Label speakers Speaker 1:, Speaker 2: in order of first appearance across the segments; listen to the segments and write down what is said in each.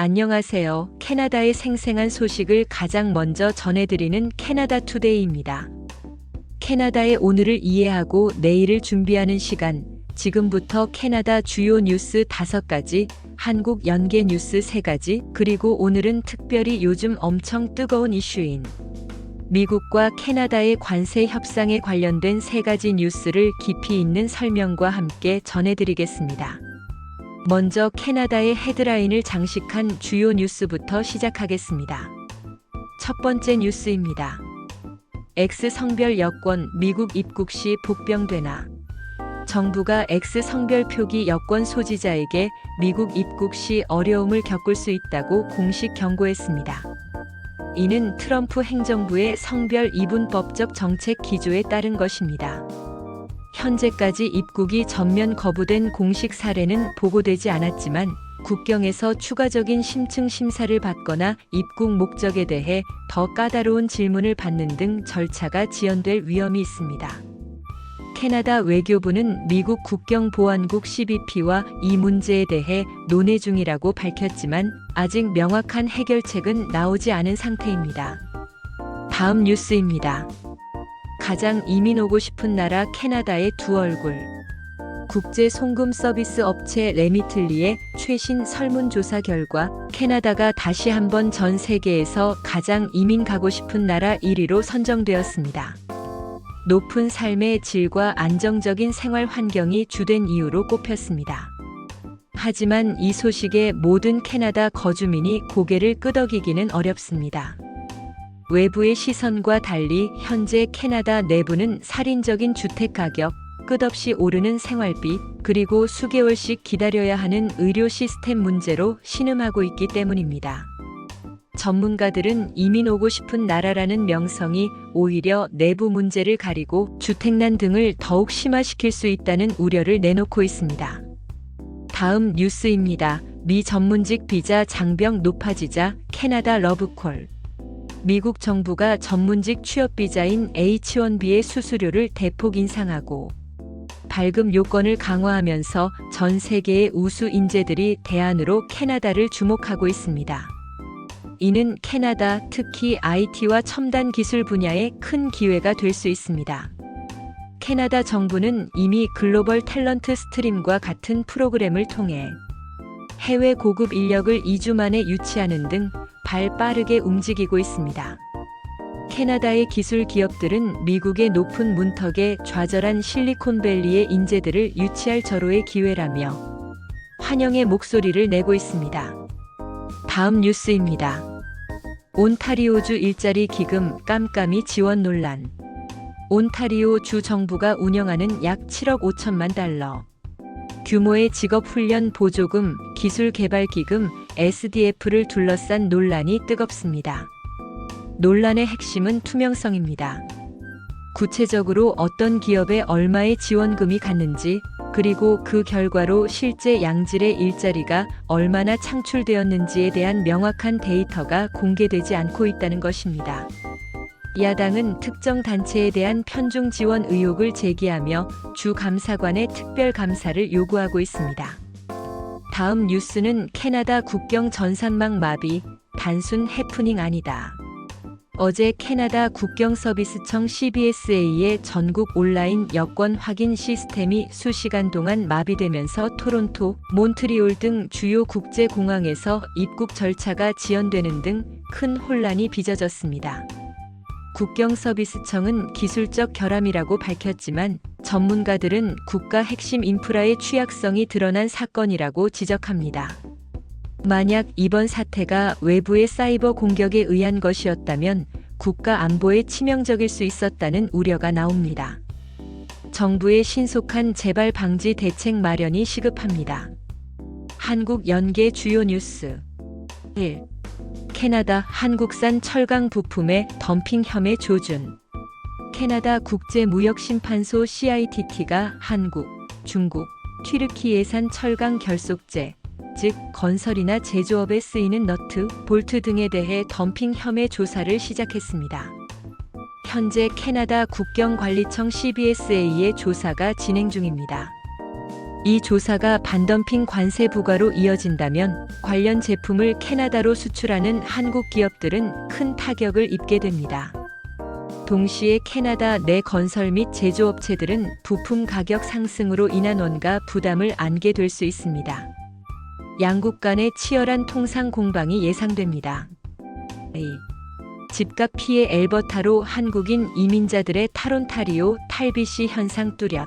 Speaker 1: 안녕하세요. 캐나다의 생생한 소식을 가장 먼저 전해드리는 캐나다 투데이입니다. 캐나다의 오늘을 이해하고 내일을 준비하는 시간, 지금부터 캐나다 주요 뉴스 5가지, 한국 연계 뉴스 3가지, 그리고 오늘은 특별히 요즘 엄청 뜨거운 이슈인 미국과 캐나다의 관세 협상에 관련된 3가지 뉴스를 깊이 있는 설명과 함께 전해드리겠습니다. 먼저 캐나다의 헤드라인을 장식한 주요 뉴스부터 시작하겠습니다. 첫 번째 뉴스입니다. X성별 여권 미국 입국 시 복병되나? 정부가 X성별 표기 여권 소지자에게 미국 입국 시 어려움을 겪을 수 있다고 공식 경고했습니다. 이는 트럼프 행정부의 성별 이분법적 정책 기조에 따른 것입니다. 현재까지 입국이 전면 거부된 공식 사례는 보고되지 않았지만 국경에서 추가적인 심층 심사를 받거나 입국 목적에 대해 더 까다로운 질문을 받는 등 절차가 지연될 위험이 있습니다. 캐나다 외교부는 미국 국경보안국 CBP와 이 문제에 대해 논의 중이라고 밝혔지만 아직 명확한 해결책은 나오지 않은 상태입니다. 다음 뉴스입니다. 가장 이민 오고 싶은 나라 캐나다의 두 얼굴. 국제 송금 서비스 업체 레미틀리의 최신 설문조사 결과 캐나다가 다시 한번 전 세계에서 가장 이민 가고 싶은 나라 1위로 선정되었습니다. 높은 삶의 질과 안정적인 생활 환경이 주된 이유로 꼽혔습니다. 하지만 이 소식에 모든 캐나다 거주민이 고개를 끄덕이기는 어렵습니다. 외부의 시선과 달리 현재 캐나다 내부는 살인적인 주택 가격, 끝없이 오르는 생활비, 그리고 수개월씩 기다려야 하는 의료 시스템 문제로 신음하고 있기 때문입니다. 전문가들은 이민 오고 싶은 나라라는 명성이 오히려 내부 문제를 가리고 주택난 등을 더욱 심화시킬 수 있다는 우려를 내놓고 있습니다. 다음 뉴스입니다. 미 전문직 비자 장벽 높아지자 캐나다 러브콜. 미국 정부가 전문직 취업 비자인 H-1B의 수수료를 대폭 인상하고 발급 요건을 강화하면서 전 세계의 우수 인재들이 대안으로 캐나다를 주목하고 있습니다. 이는 캐나다, 특히 IT와 첨단 기술 분야에 큰 기회가 될 수 있습니다. 캐나다 정부는 이미 글로벌 탤런트 스트림과 같은 프로그램을 통해 해외 고급 인력을 2주 만에 유치하는 등 발 빠르게 움직이고 있습니다. 캐나다의 기술 기업들은 미국의 높은 문턱에 좌절한 실리콘밸리의 인재들을 유치할 절호의 기회라며 환영의 목소리를 내고 있습니다. 다음 뉴스입니다. 온타리오주 일자리 기금 깜깜이 지원 논란. 온타리오 주 정부가 운영하는 약 7억 5천만 달러 규모의 직업훈련 보조금, 기술개발기금, SDF를 둘러싼 논란이 뜨겁습니다. 논란의 핵심은 투명성입니다. 구체적으로 어떤 기업에 얼마의 지원금이 갔는지, 그리고 그 결과로 실제 양질의 일자리가 얼마나 창출되었는지에 대한 명확한 데이터가 공개되지 않고 있다는 것입니다. 야당은 특정 단체에 대한 편중 지원 의혹을 제기하며 주 감사관의 특별 감사를 요구하고 있습니다. 다음 뉴스는 캐나다 국경 전산망 마비, 단순 해프닝 아니다. 어제 캐나다 국경서비스청 CBSA의 전국 온라인 여권 확인 시스템이 수시간 동안 마비되면서 토론토, 몬트리올 등 주요 국제공항에서 입국 절차가 지연되는 등 큰 혼란이 빚어졌습니다. 국경서비스청은 기술적 결함이라고 밝혔지만 전문가들은 국가 핵심 인프라의 취약성이 드러난 사건이라고 지적합니다. 만약 이번 사태가 외부의 사이버 공격에 의한 것이었다면 국가 안보에 치명적일 수 있었다는 우려가 나옵니다. 정부의 신속한 재발 방지 대책 마련이 시급합니다. 한국 연계 주요 뉴스 1. 캐나다 한국산 철강 부품의 덤핑 혐의 조준. 캐나다 국제무역심판소 CITT가 한국, 중국, 튀르키예산 철강 결속제, 즉 건설이나 제조업에 쓰이는 너트, 볼트 등에 대해 덤핑 혐의 조사를 시작했습니다. 현재 캐나다 국경관리청 CBSA의 조사가 진행 중입니다. 이 조사가 반덤핑 관세 부과로 이어진다면 관련 제품을 캐나다로 수출하는 한국 기업들은 큰 타격을 입게 됩니다. 동시에 캐나다 내 건설 및 제조업체들은 부품 가격 상승으로 인한 원가 부담을 안게 될 수 있습니다. 양국 간의 치열한 통상 공방이 예상됩니다. 집값 피해 엘버타로 한국인 이민자들의 탈온타리오 탈비시 현상 뚜렷.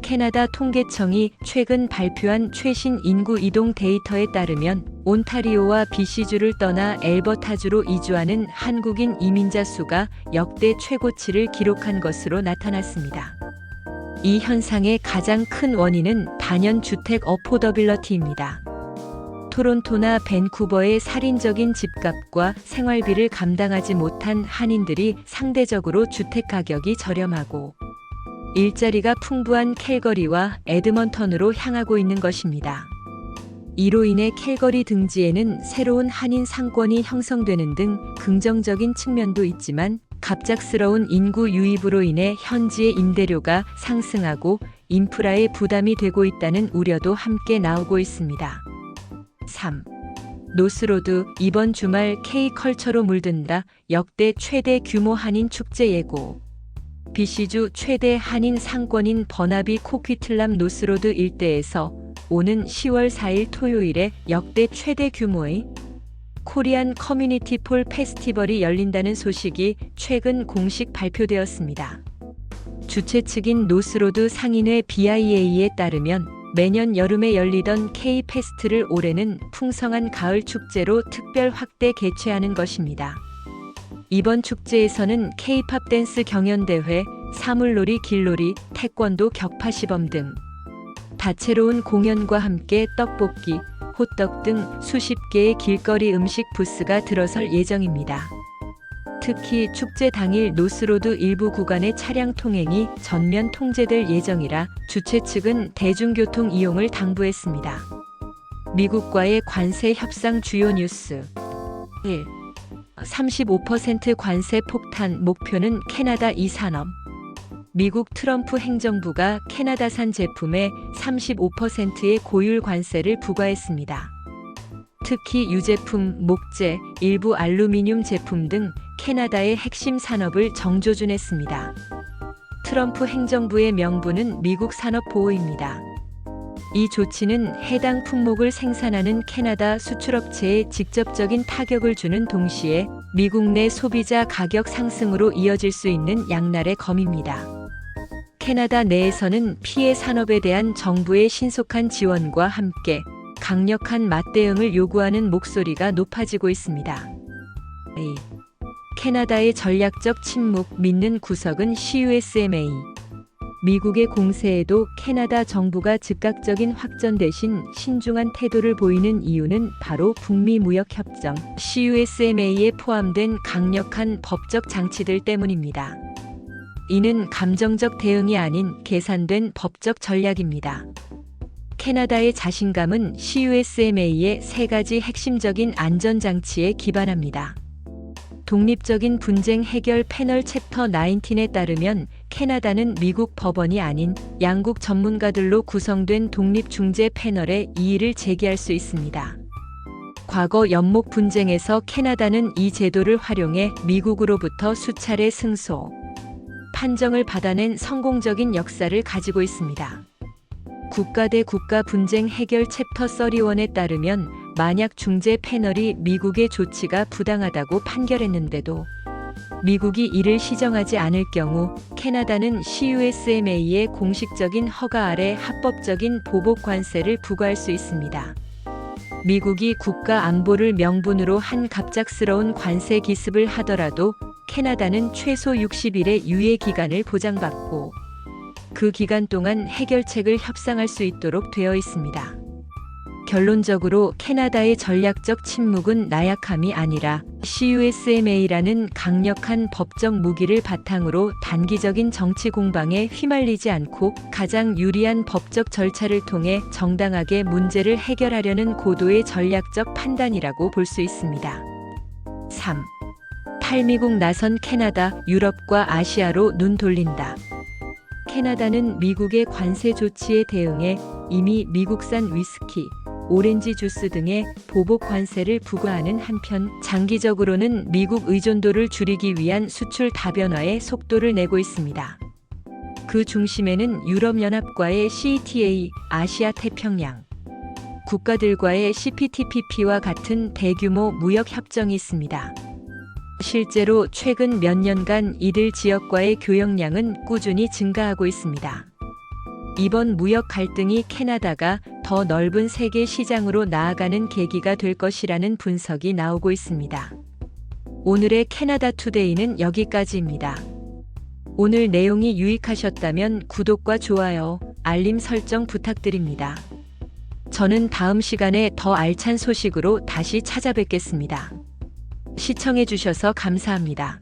Speaker 1: 캐나다 통계청이 최근 발표한 최신 인구 이동 데이터에 따르면 온타리오와 BC주를 떠나 엘버타주로 이주하는 한국인 이민자 수가 역대 최고치를 기록한 것으로 나타났습니다. 이 현상의 가장 큰 원인은 단연 주택 어포더빌러티입니다. 토론토나 밴쿠버의 살인적인 집값과 생활비를 감당하지 못한 한인들이 상대적으로 주택 가격이 저렴하고 일자리가 풍부한 캘거리와 에드먼턴으로 향하고 있는 것입니다. 이로 인해 캘거리 등지에는 새로운 한인 상권이 형성되는 등 긍정적인 측면도 있지만 갑작스러운 인구 유입으로 인해 현지의 임대료가 상승하고 인프라에 부담이 되고 있다는 우려도 함께 나오고 있습니다. 3. 노스로드 이번 주말 K컬처로 물든다. 역대 최대 규모 한인 축제 예고. BC주 최대 한인 상권인 버나비 코퀴틀람 노스로드 일대에서 오는 10월 4일 토요일에 역대 최대 규모의 코리안 커뮤니티 폴 페스티벌이 열린다는 소식이 최근 공식 발표되었습니다. 주최 측인 노스로드 상인회 BIA에 따르면 매년 여름에 열리던 K-페스트를 올해는 풍성한 가을 축제로 특별 확대 개최하는 것입니다. 이번 축제에서는 K-팝 댄스 경연대회, 사물놀이 길놀이, 태권도 격파시범 등 다채로운 공연과 함께 떡볶이, 호떡 등 수십 개의 길거리 음식 부스가 들어설 예정입니다. 특히 축제 당일 노스로드 일부 구간의 차량 통행이 전면 통제될 예정이라 주최 측은 대중교통 이용을 당부했습니다. 미국과의 관세 협상 주요 뉴스 1. 35% 관세 폭탄 목표는 캐나다 이산업. 미국 트럼프 행정부가 캐나다산 제품에 35%의 고율 관세를 부과했습니다. 특히 유제품, 목재, 일부 알루미늄 제품 등 캐나다의 핵심 산업을 정조준했습니다. 트럼프 행정부의 명분은 미국 산업 보호입니다. 이 조치는 해당 품목을 생산하는 캐나다 수출업체에 직접적인 타격을 주는 동시에 미국 내 소비자 가격 상승으로 이어질 수 있는 양날의 검입니다. 캐나다 내에서는 피해 산업에 대한 정부의 신속한 지원과 함께 강력한 맞대응을 요구하는 목소리가 높아지고 있습니다. 캐나다의 전략적 침묵 믿는 구석은 CUSMA. 미국의 공세에도 캐나다 정부가 즉각적인 확전 대신 신중한 태도를 보이는 이유는 바로 북미 무역협정 CUSMA에 포함된 강력한 법적 장치들 때문입니다. 이는 감정적 대응이 아닌 계산된 법적 전략입니다. 캐나다의 자신감은 CUSMA의 세 가지 핵심적인 안전장치에 기반합니다. 독립적인 분쟁 해결 패널 챕터 19에 따르면 캐나다는 미국 법원이 아닌 양국 전문가들로 구성된 독립중재 패널에 이의를 제기할 수 있습니다. 과거 연목 분쟁에서 캐나다는 이 제도를 활용해 미국으로부터 수차례 승소, 판정을 받아낸 성공적인 역사를 가지고 있습니다. 국가 대 국가 분쟁 해결 챕터 31에 따르면 만약 중재 패널이 미국의 조치가 부당하다고 판결했는데도 미국이 이를 시정하지 않을 경우 캐나다는 CUSMA의 공식적인 허가 아래 합법적인 보복 관세를 부과할 수 있습니다. 미국이 국가 안보를 명분으로 한 갑작스러운 관세 기습을 하더라도 캐나다는 최소 60일의 유예 기간을 보장받고 그 기간 동안 해결책을 협상할 수 있도록 되어 있습니다. 결론적으로 캐나다의 전략적 침묵은 나약함이 아니라 CUSMA라는 강력한 법적 무기를 바탕으로 단기적인 정치 공방에 휘말리지 않고 가장 유리한 법적 절차를 통해 정당하게 문제를 해결하려는 고도의 전략적 판단이라고 볼 수 있습니다. 3. 탈미국 나선 캐나다, 유럽과 아시아로 눈 돌린다. 캐나다는 미국의 관세 조치에 대응해 이미 미국산 위스키, 오렌지 주스 등의 보복 관세를 부과하는 한편 장기적으로는 미국 의존도를 줄이기 위한 수출 다변화에 속도를 내고 있습니다. 그 중심에는 유럽연합과의 CETA, 아시아 태평양 국가들과의 CPTPP와 같은 대규모 무역 협정이 있습니다. 실제로 최근 몇 년간 이들 지역과의 교역량은 꾸준히 증가하고 있습니다. 이번 무역 갈등이 캐나다가 더 넓은 세계 시장으로 나아가는 계기가 될 것이라는 분석이 나오고 있습니다. 오늘의 캐나다 투데이는 여기까지입니다. 오늘 내용이 유익하셨다면 구독과 좋아요, 알림 설정 부탁드립니다. 저는 다음 시간에 더 알찬 소식으로 다시 찾아뵙겠습니다. 시청해주셔서 감사합니다.